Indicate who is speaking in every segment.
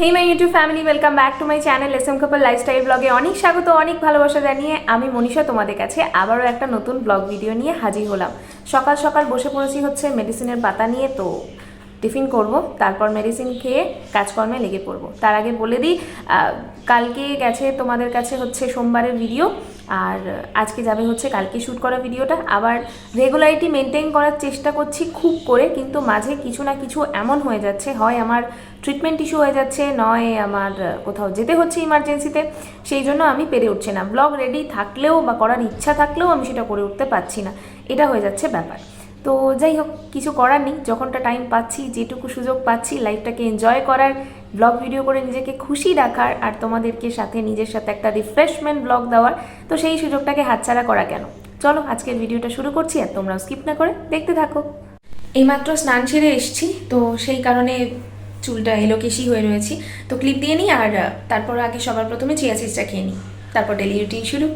Speaker 1: Hey my YouTube family, welcome back to my channel SM couple lifestyle ব্লগে অনেক স্বাগত, অনেক ভালোবাসা জানিয়ে আমি মনীষা তোমাদের কাছে আবারও একটা নতুন ব্লগ ভিডিও নিয়ে হাজির হলাম। সকাল সকাল বসে পড়েছি হচ্ছে মেডিসিনের পাতা নিয়ে, তো টিফিন করব, তারপর মেডিসিন খেয়ে কাজকর্মে লেগে পড়ব। তার আগে বলে দিই, কালকে গেছে তোমাদের কাছে হচ্ছে সোমবারের ভিডিও, আর আজকে যাবে হচ্ছে কালকে শ্যুট করা ভিডিওটা। আবার রেগুলারিটি মেনটেন করার চেষ্টা করছি খুব করে, কিন্তু মাঝে কিছু না কিছু এমন হয়ে যাচ্ছে, হয় আমার ট্রিটমেন্ট ইস্যু হয়ে যাচ্ছে, নয় আমার কোথাও যেতে হচ্ছে ইমার্জেন্সিতে, সেই জন্য আমি পেরে উঠছি না। ব্লগ রেডি থাকলেও বা করার ইচ্ছা থাকলেও আমি সেটা করে উঠতে পারছি না, এটা হয়ে যাচ্ছে ব্যাপার। তো যাই হোক, কিছু করার নেই, যখনটা টাইম পাচ্ছি, যেটুকু সুযোগ পাচ্ছি লাইফটাকে এনজয় করার, ব্লগ ভিডিও করে নিজেকে খুশি রাখার, আর তোমাদেরকে সাথে নিজের সাথে একটা রিফ্রেশমেন্ট ব্লগ দেওয়ার, তো সেই সুযোগটাকে হাতছাড়া করা কেন। চলো আজকের ভিডিওটা শুরু করছি, আর তোমরাও স্কিপ না করে দেখতে থাকো। এইমাত্র স্নান সেরে এসেছি, তো সেই কারণে চুলটা এলোকেশি হয়ে রয়েছি, তো ক্লিপ দিয়ে নিই, আর তারপর আগে সবার প্রথমে চিয়া সিডসটা খেয়ে নিই, তারপর ডেলি রুটিন শুরু।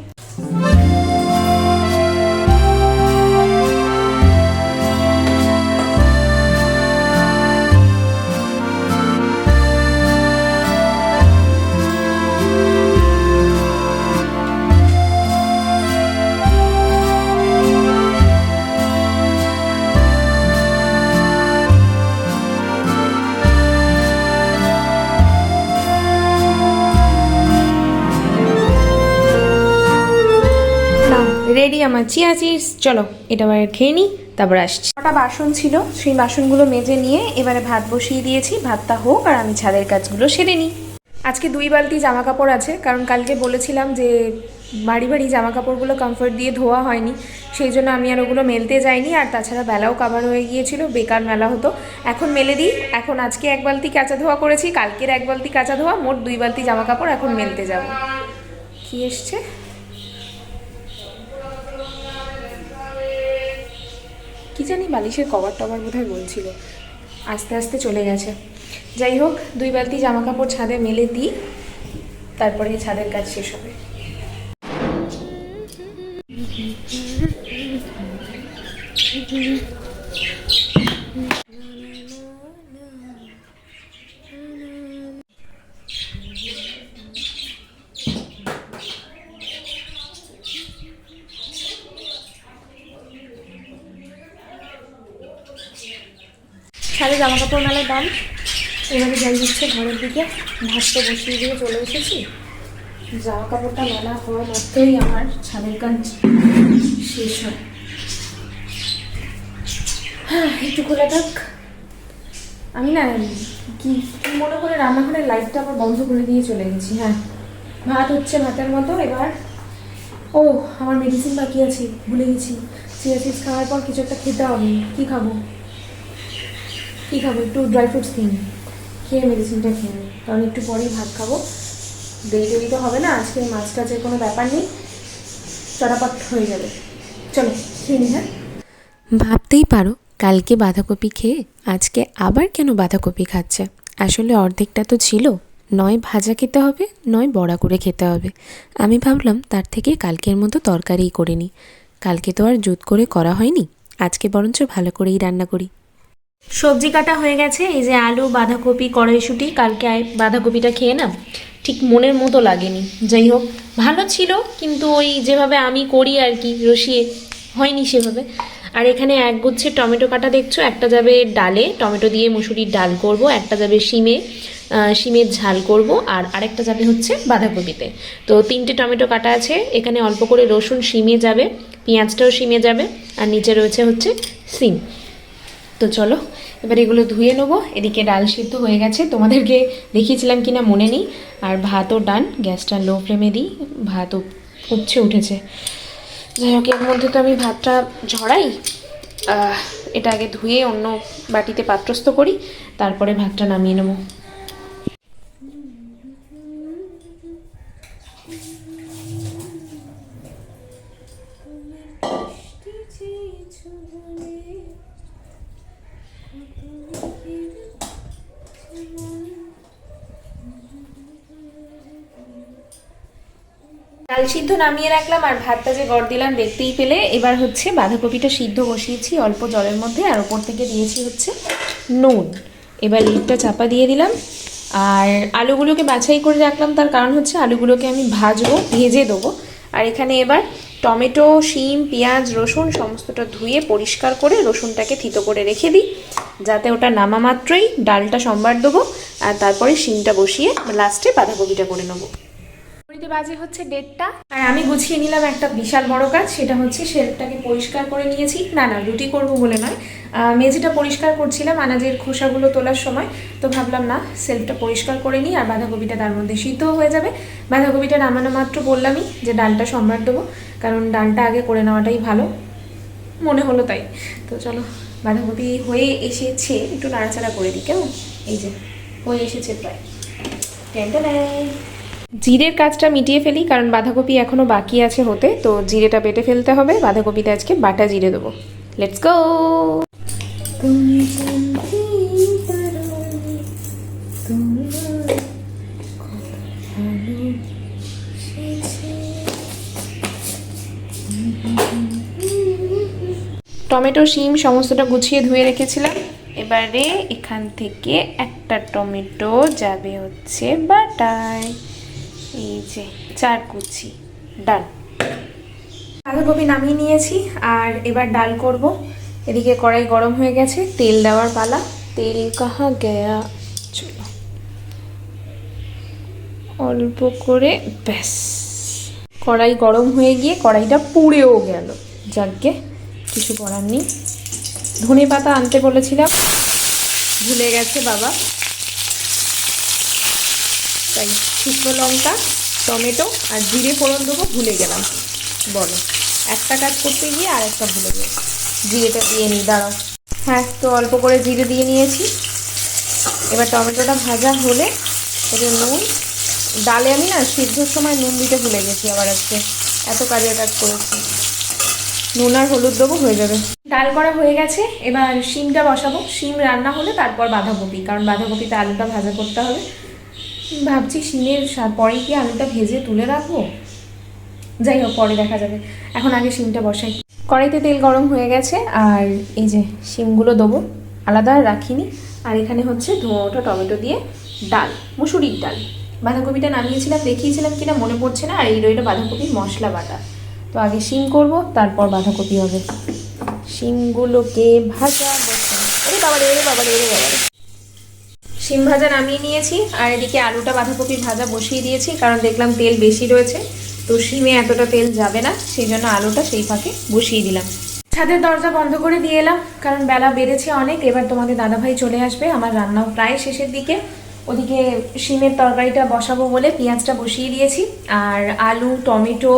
Speaker 1: রেডি আমার চিয়া সিডস, চলো এটা এবার খেয়ে নিই, তারপর আসছি। কটা বাসন ছিল, সেই বাসনগুলো মেজে নিয়ে এবারে ভাত বসিয়ে দিয়েছি, ভাতটা হোক আর আমি ছাদের কাজগুলো সেরে নিই। আজকে 2 বালতি জামা কাপড় আছে, কারণ কালকে বলেছিলাম যে বাড়ি বাড়ি জামা কাপড়গুলো কমফোর্ট দিয়ে ধোয়া হয়নি, সেই জন্য আমি আর ওগুলো মেলতে যাইনি, আর তাছাড়া বেলাও কাভার হয়ে গিয়েছিল, বেকার মেলা হতো। এখন মেলে দিই। এখন আজকে 1 বালতি কাঁচা ধোয়া করেছি, কালকের 1 বালতি কাঁচা ধোয়া, মোট 2 বালতি জামা কাপড় এখন মেলতে যাব। কি এসছে? কি জানি, বালিশের কভার টভার বোধহয় বলছিল, আস্তে আস্তে চলে গেছে। যাই হোক, 2 বালতি জামা কাপড় ছাদে মেলে দিই, তারপরে ছাদের কাজ শেষ হবে। ছাদে জামা কাপড় মেলার দাম, এবারে যাই হচ্ছে ঘরের দিকে, ভাতটা বসিয়ে দিয়ে চলে এসেছি। জামা কাপড়টা মেলা হওয়া মাত্রই আমার ছাদের কাজ শেষ হয়। হ্যাঁ, একটু খোলা থাক। আমি না কি মনে করে রান্নাঘরের লাইটটা আবার বন্ধ করে দিয়ে চলে গেছি। হ্যাঁ, ভাত হচ্ছে, ভাতের মতো এবার। ও, আমার মেডিসিন বাকি আছে, ভুলে গেছি। চিয়া সিডস খাওয়ার পর কিছু একটা খেতে হবে। কী খাবো? একটু ড্রাই ফ্রুটস খেয়ে মেডিসিনটা খেয়ে নেই, কারণ একটু পরেই ভাত খাবো। দেরি তো হবে না, আজকে মাছ টাছের কোনো ব্যাপার নেই, চটাপট হয়ে যাবে। চলো খেয়ে নি। হ্যাঁ,
Speaker 2: ভাবতেই পারো কালকে বাঁধাকপি খেয়ে আজকে আবার কেন বাঁধাকপি খাচ্ছে। আসলে অর্ধেকটা তো ছিল, নয় ভাজা খেতে হবে, নয় বড়া করে খেতে হবে। আমি ভাবলাম তার থেকে কালকের মতো তরকারিই করে নিই। কালকে তো আর জুত করে করা হয়নি, আজকে বরঞ্চ ভালো করেই রান্না করি।
Speaker 1: সবজি কাটা হয়ে গেছে, এই যে আলু, বাঁধাকপি, কড়াইশুঁটি। কালকে বাঁধাকপিটা খেয়ে না ঠিক মনের মতো লাগেনি। যাই হোক, ভালো ছিল, কিন্তু ওই যেভাবে আমি করি আর কি, রসিয়ে হয়নি সেভাবে। আর এখানে একগুচ্ছে টমেটো কাটা দেখছো, একটা যাবে ডালে, টমেটো দিয়ে মুসুরির ডাল করব, একটা যাবে শিমের ঝাল করব, আর আরেকটা যাবে হচ্ছে বাঁধাকপিতে। তো 3টে টমেটো কাটা আছে, এখানে অল্প করে রসুন শিমে যাবে, পেঁয়াজটাও শিমে যাবে, আর নিচে রয়েছে হচ্ছে সিম। তো চলো এবার এগুলো ধুয়ে নেবো। এদিকে ডাল সিদ্ধ হয়ে গেছে, তোমাদেরকে দেখিয়েছিলাম কিনা মনে নেই। আর ভাতও ডান, গ্যাসটা লো ফ্লেমে দিই, ভাতও উপচে উঠেছে। যাই হোক, এর মধ্যে তো আমি ভাতটা ঝরাই, এটা আগে ধুয়ে অন্য বাটিতে পাত্রস্থ করি, তারপরে ভাতটা নামিয়ে নেবো। ডাল সিদ্ধ নামিয়ে রাখলাম, আর ভাতটা যে গড় দিলাম দেখতেই পেলে। এবার হচ্ছে বাঁধাকপিটা সিদ্ধ বসিয়েছি অল্প জলের মধ্যে, আর ওপর থেকে দিয়েছি হচ্ছে নুন। এবার লিডটা চাপা দিয়ে দিলাম, আর আলুগুলোকে বাছাই করে রাখলাম, তার কারণ হচ্ছে আলুগুলোকে আমি ভাজবো, ভেজে দেবো। আর এখানে এবার টমেটো, শিম, পেঁয়াজ, রসুন সমস্তটা ধুয়ে পরিষ্কার করে রসুনটাকে থিতো করে রেখে দিই, যাতে ওটা নামা মাত্রই ডালটা সম্বার দেবো আর তারপরে শিমটা বসিয়ে লাস্টে বাঁধাকপিটা করে নেবো। ঘড়িতে বাজে হচ্ছে 1:30 আর আমি গুছিয়ে নিলাম একটা বিশাল বড় কাজ, সেটা হচ্ছে শেলফটাকে পরিষ্কার করে নিয়েছি। না রুটি করব বলে নয়, মেঝেটা পরিষ্কার করছিলাম আনাজের খোসাগুলো তোলার সময়, তো ভাবলাম না সেলফটা পরিষ্কার করে নিই আর বাঁধাকপিটা তার মধ্যে সিদ্ধ হয়ে যাবে। বাঁধাকপিটা নামানো মাত্র বললামই যে ডালটা সম্বার দেবো, কারণ ডালটা আগে করে নেওয়াটাই ভালো মনে হলো তাই। তো চলো, বাঁধাকপি হয়ে এসেছে, একটু নাড়াচাড়া করে দিই কেমন। এই যে হয়ে এসেছে প্রায়। জিরের কাজটা মিটিয়ে ফেলি, কারণ বাঁধাকপি এখনও বাকি আছে হতে, তো জিরেটা বেটে ফেলতে হবে। বাঁধাকপিতে আজকে বাটা জিরে দেবো। Let's go. টমেটো, শিম সমস্তটা গুছিয়ে ধুয়ে রেখেছিলাম। এবারে এখান থেকে একটা টমেটো যাবে হচ্ছে বাটায়। এই যে 4 কুচি ডাল। বাঁধাকপি নামিয়ে নিয়েছি আর এবার ডাল করব। এদিকে কড়াই গরম হয়ে গেছে, তেল দেওয়ার পালা। তেল কাহা গয়া, চলো অল্প করে, ব্যাস। কড়াই গরম হয়ে গিয়ে কড়াইটা পুড়েও গেল, যাকে কিছু করার নেই। ধনে পাতা আনতে বলেছিলাম, ভুলে গেছে বাবা, তাই শুকনো লঙ্কা, টমেটো আর জিরে ফোড়ন দেবো, ভুলে গেলাম। বলো, একটা কাজ করতে গিয়ে আর একটা ভুলে গেল। জিরেটা দিয়ে নিই, দাঁড়াও। হ্যাঁ, তো অল্প করে জিরে দিয়ে নিয়েছি। এবার টমেটোটা ভাজা হলে এতে নুন, ডালে আমি না সিদ্ধর সময় নুন দিতে ভুলে গেছি, আবার আজকে এত কাজের কাজ করেছি। নুন আর হলুদ দেবো, হয়ে যাবে। ডাল করা হয়ে গেছে, এবার শিমটা বসাবো। শিম রান্না হলে তারপর বাঁধাকপি, কারণ বাঁধাকপিতে আলুটা ভাজা করতে হবে। ভাবছি শিমের পরে কি আলুটা ভেজে তুলে রাখবো, যাই হোক পরে দেখা যাবে। এখন আগে শিমটা বসাই। কড়াইতে তেল গরম হয়ে গেছে আর এই যে শিমগুলো দেবো, আলাদা রাখিনি। আর এখানে হচ্ছে ধোয়া ওঠা টমেটো দিয়ে ডাল, মুসুরির ডাল। বাঁধাকপিটা নামিয়েছিলাম, দেখিয়েছিলাম কিনা মনে পড়ছে না। আর এই রইল বাঁধাকপির মশলা বাটা। তো আগে শিম করব, তারপর বাঁধাকপি হবে। শিমগুলোকে ভাজা বসা, এরে বাবারে, এরে বাবারে, এরে বাবারে। শিম ভাজা নামিয়ে নিয়েছি আর এদিকে আলুটা বাঁধাকপির ভাজা বসিয়ে দিয়েছি, কারণ দেখলাম তেল বেশি রয়েছে, তো শিমে এতটা তেল যাবে না, সেই জন্য আলুটা সেই ফাঁকে বসিয়ে দিলাম। ছাদের দরজা বন্ধ করে দিয়ে এলাম, কারণ বেলা বেড়েছে অনেক। এবার তোমাদের দাদাভাই চলে আসবে, আমার রান্নাও প্রায় শেষের দিকে। ওদিকে শিমের তরকারিটা বসাবো বলে পেঁয়াজটা বসিয়ে দিয়েছি, আর আলু টমেটো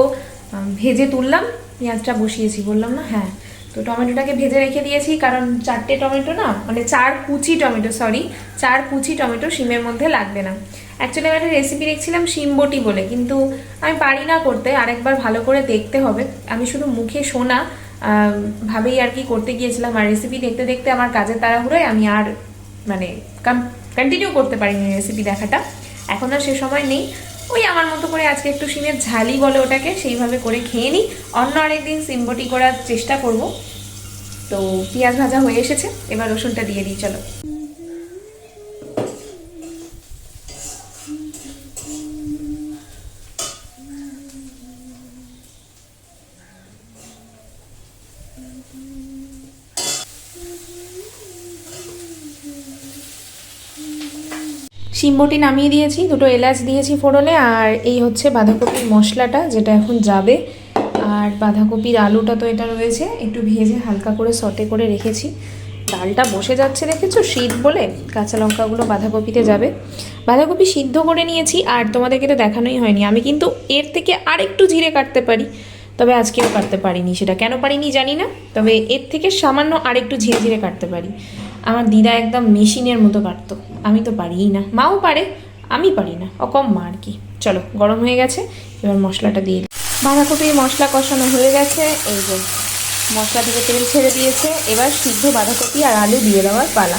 Speaker 1: ভেজে তুললাম, পেঁয়াজটা বসিয়েছি বললাম না। হ্যাঁ, তো টমেটোটাকে ভেজে রেখে দিয়েছি, কারণ 4টে টমেটো না, মানে 4 কুচি টমেটো, 4 কুচি টমেটো শিমের মধ্যে লাগবে না। অ্যাকচুয়ালি আমি একটা রেসিপি দেখছিলাম শিম বটি বলে, কিন্তু আমি পারি না করতে, আরেকবার ভালো করে দেখতে হবে। আমি শুধু মুখে শোনা ভাবেই আর কি করতে গিয়েছিলাম, আর রেসিপি দেখতে দেখতে আমার কাজের তাড়াহুড়োয় আমি আর মানে কন্টিনিউ করতে পারিনি রেসিপি দেখাটা। এখন আর সে সময় নেই। ওই আমার মতো করে আজকে একটু শিমের ঝালি বলে ওটাকে, সেইভাবে করে খেয়ে নিই। অন্য আরেকদিন সিমবটি করার চেষ্টা করব। তো পেঁয়াজ ভাজা হয়ে এসেছে, এবার রসুনটা দিয়ে দিই, চলো। শিমবটি নামিয়ে দিয়েছি, 2টো এলাচ দিয়েছি ফোড়নে, আর এই হচ্ছে বাঁধাকপির মশলাটা যেটা এখন যাবে। আর বাঁধাকপির আলুটা তো এটা রয়েছে, একটু ভেজে হালকা করে সটে করে রেখেছি। ডালটা বসে যাচ্ছে দেখেছো, শীত বলে কাঁচা লঙ্কাগুলো বাঁধাকপিতে যাবে। বাঁধাকপি সিদ্ধ করে নিয়েছি, আর তোমাদেরকে তো দেখানোই হয়নি, আমি কিন্তু এর থেকে আরেকটু জিরে কাটতে পারি, তবে আজকেও কাটতে পারিনি। সেটা কেন পারিনি জানি না, তবে এর থেকে সামান্য আরেকটু ঝিরে ঝিরে কাটতে পারি। আমার দিদা একদম মেশিনের মতো কাটতো, আমি তো পারিই না। মাও পারে, আমি পারি না, অকম মা আর কি। চলো, গরম হয়ে গেছে, এবার মশলাটা দিয়ে দিই। বাঁধাকপির মশলা কষানো হয়ে গেছে, এই যে মশলা থেকে তেল ছেড়ে দিয়েছে। এবার সিদ্ধ বাঁধাকপি আর আলু দিয়ে দেওয়ার পালা।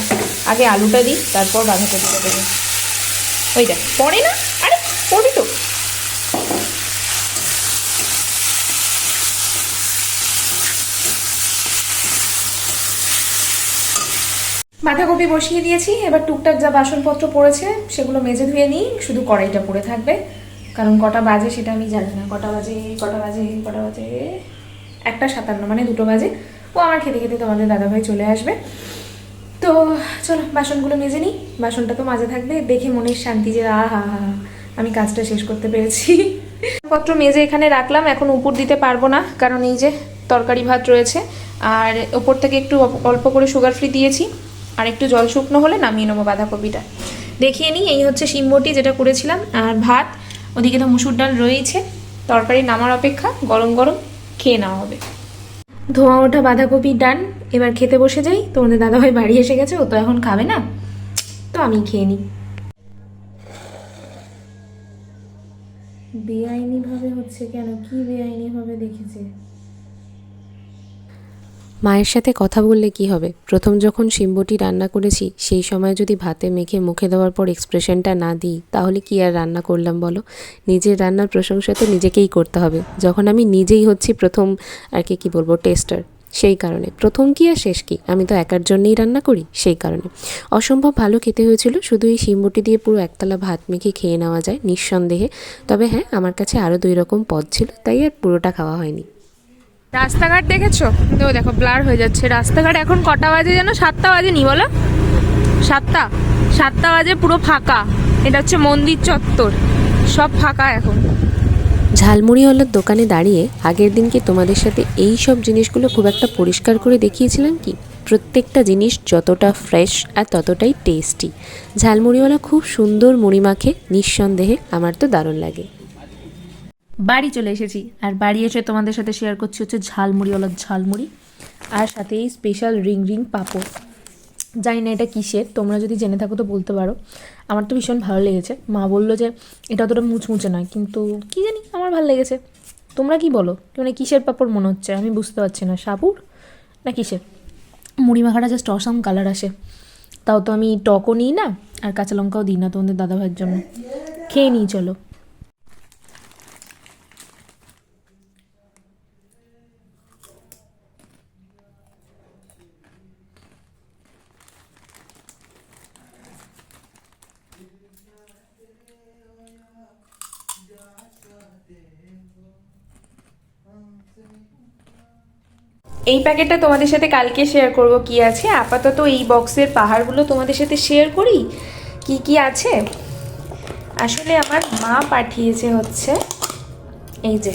Speaker 1: আগে আলুটা দিই, তারপর বাঁধাকপিটা দেবো। ওই দেখ, পড়ে না, আরে পড়বি তো। বাঁধাকপি বসিয়ে দিয়েছি, এবার টুকটাক যা বাসনপত্র পড়েছে সেগুলো মেজে ধুয়ে নিই, শুধু কড়াইটা পড়ে থাকবে। কারণ কটা বাজে সেটা আমি জানি না, কটা বাজে 1:57, মানে 2 বাজে। ও আমার খেতে খেতে তোমাদের দাদাভাই চলে আসবে। তো চলো বাসনগুলো মেজে নিই, বাসনটা তো মাজা থাকবে, দেখে মনের শান্তি যে আহা হা আমি কাজটা শেষ করতে পেরেছি। পত্র মেজে এখানে রাখলাম, এখন উপর দিতে পারবো না, কারণ এই যে তরকারি ভাত রয়েছে, আর ওপর থেকে একটু অল্প করে সুগার ফ্রি দিয়েছি, আর একটু জল শুকনো হলে নামিয়ে নেবো বাঁধাকপিটা। দেখিয়ে নিই, এই হচ্ছে শিমবটি যেটা করেছিলাম, আর ভাত, ওদিকে তো মুসুর ডাল রয়েছে, তরকারি নামার অপেক্ষা, গরম গরম খেয়ে নেওয়া হবে। ধোয়া ওঠা বাঁধাকপি ডান, এবার খেতে বসে যাই। তোমাদের দাদাভাই বাড়ি এসে গেছে, ও তো এখন খাবে না, তো আমি খেয়ে নিই। বেআইনিভাবে হচ্ছে কেন? কি বেআইনিভাবে দেখেছে?
Speaker 2: মায়ের সাথে কথা বললে কি হবে? প্রথম যখন শিম্বটি রান্না করেছি সেই সময় যদি ভাতে মেখে মুখে দেওয়ার পর এক্সপ্রেশনটা না দিই, তাহলে কি আর রান্না করলাম বলো? নিজের রান্নার প্রশংসা তো নিজেকেই করতে হবে। যখন আমি নিজেই হচ্ছি প্রথম আর কি বলবো টেস্টার, সেই কারণে প্রথম কি আর শেষ কি, আমি তো একার জন্যই রান্না করি, সেই কারণে অসম্ভব ভালো খেতে হয়েছিল। শুধু এই শিম্বটি দিয়ে পুরো একতলা ভাত মেখে খেয়ে নেওয়া যায় নিঃসন্দেহে। তবে হ্যাঁ, আমার কাছে আরও 2 রকম পদ ছিল, তাই আর পুরোটা খাওয়া হয়নি।
Speaker 1: রাস্তাঘাট দেখেছো? তো দেখো ব্লার হয়ে যাচ্ছে রাস্তাঘাট। এখন কটা বাজে যেন? 7টা বাজেনি বলো? 7টা বাজে, পুরো ফাঁকা। এটা হচ্ছে মন্দির চত্বর, সব ফাঁকা এখন।
Speaker 2: ঝালমুড়িওয়ালার দোকানে দাঁড়িয়ে আগের দিন কি তোমাদের সাথে এই সব জিনিসগুলো খুব একটা পরিষ্কার করে দেখিয়েছিলাম কি? প্রত্যেকটা জিনিস যতটা ফ্রেশ আর ততটাই টেস্টি। ঝালমুড়িওয়ালা খুব সুন্দর মুড়ি মাখে, নিঃসন্দেহে আমার তো দারুণ লাগে।
Speaker 1: বাড়ি চলে এসেছি, আর বাড়ি এসে তোমাদের সাথে শেয়ার করছি হচ্ছে ঝালমুড়িওয়ালার ঝালমুড়ি, আর সাথে এই স্পেশাল রিং রিং পাঁপড়। জানি না এটা কিসের, তোমরা যদি জেনে থাকো তো বলতে পারো। আমার তো ভীষণ ভালো লেগেছে। মা বললো যে এটা অতটা মুচমুচে নয়, কিন্তু কি জানি আমার ভালো লেগেছে। তোমরা কি বলো? মানে কিসের পাঁপড় মনে হচ্ছে? আমি বুঝতে পারছি না, সাবুর না কিসের। মুড়ি মাখাটা জাস্ট অসাম কালার আসে। তাও তো আমি টকও নিই না, আর কাঁচা লঙ্কাও দিই না তোমাদের দাদাভাইয়ের জন্য। খেয়ে নিই চলো। এই প্যাকেটটা তোমাদের সাথে কালকে শেয়ার করব কি আছে। আপাতত এই বক্সের পাহাড়গুলো তোমাদের সাথে শেয়ার করি কি কি আছে। আসলে আমার মা পাঠিয়েছে হচ্ছে, এই যে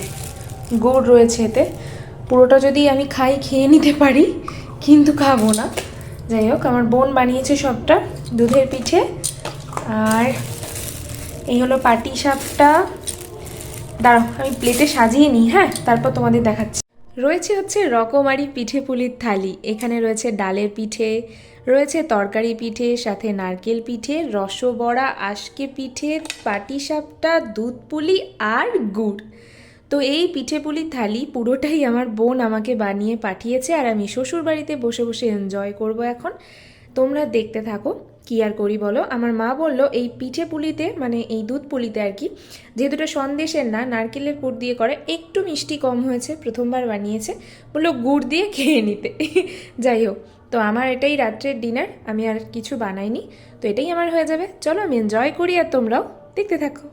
Speaker 1: গুড় রয়েছে এতে। পুরোটা যদি আমি খাই খেয়ে নিতে পারি, কিন্তু খাবো না। যাই হোক, আমার বোন বানিয়েছে সবটা। দুধের পিঠে, আর এই হলো পাটিসাপটা। দাঁড়াও আমি প্লেটে সাজিয়ে নিই, হ্যাঁ, তারপর তোমাদের দেখাচ্ছি। রয়েছে হচ্ছে রকমারি পিঠে পুলির থালি। এখানে রয়েছে ডালের পিঠে, রয়েছে তরকারি পিঠে, সাথে নারকেল পিঠে, রসবড়া, আশকে পিঠে, পাটিসাপটা, দুধ পুলি আর গুড়। তো এই পিঠে পুলির থালি পুরোটাই আমার বোন আমাকে বানিয়ে পাঠিয়েছে, আর আমি শ্বশুর বাড়িতে বসে বসে এনজয় করব এখন। তোমরা দেখতে থাকো কি আর করি বলো। আমার মা বললো এই পিঠে পুলিতে, মানে এই দুধ পুলিতে আর কি, যেহেতু এটা সন্দেশের না নারকেলের পুর দিয়ে করে, একটু মিষ্টি কম হয়েছে, প্রথমবার বানিয়েছে, বললো গুড় দিয়ে খেয়ে নিতে। যাই হোক, তো আমার এটাই রাত্রের ডিনার, আমি আর কিছু বানাইনি, তো এটাই আমার হয়ে যাবে। চলো আমি এনজয় করি, আর তোমরাও দেখতে থাকো।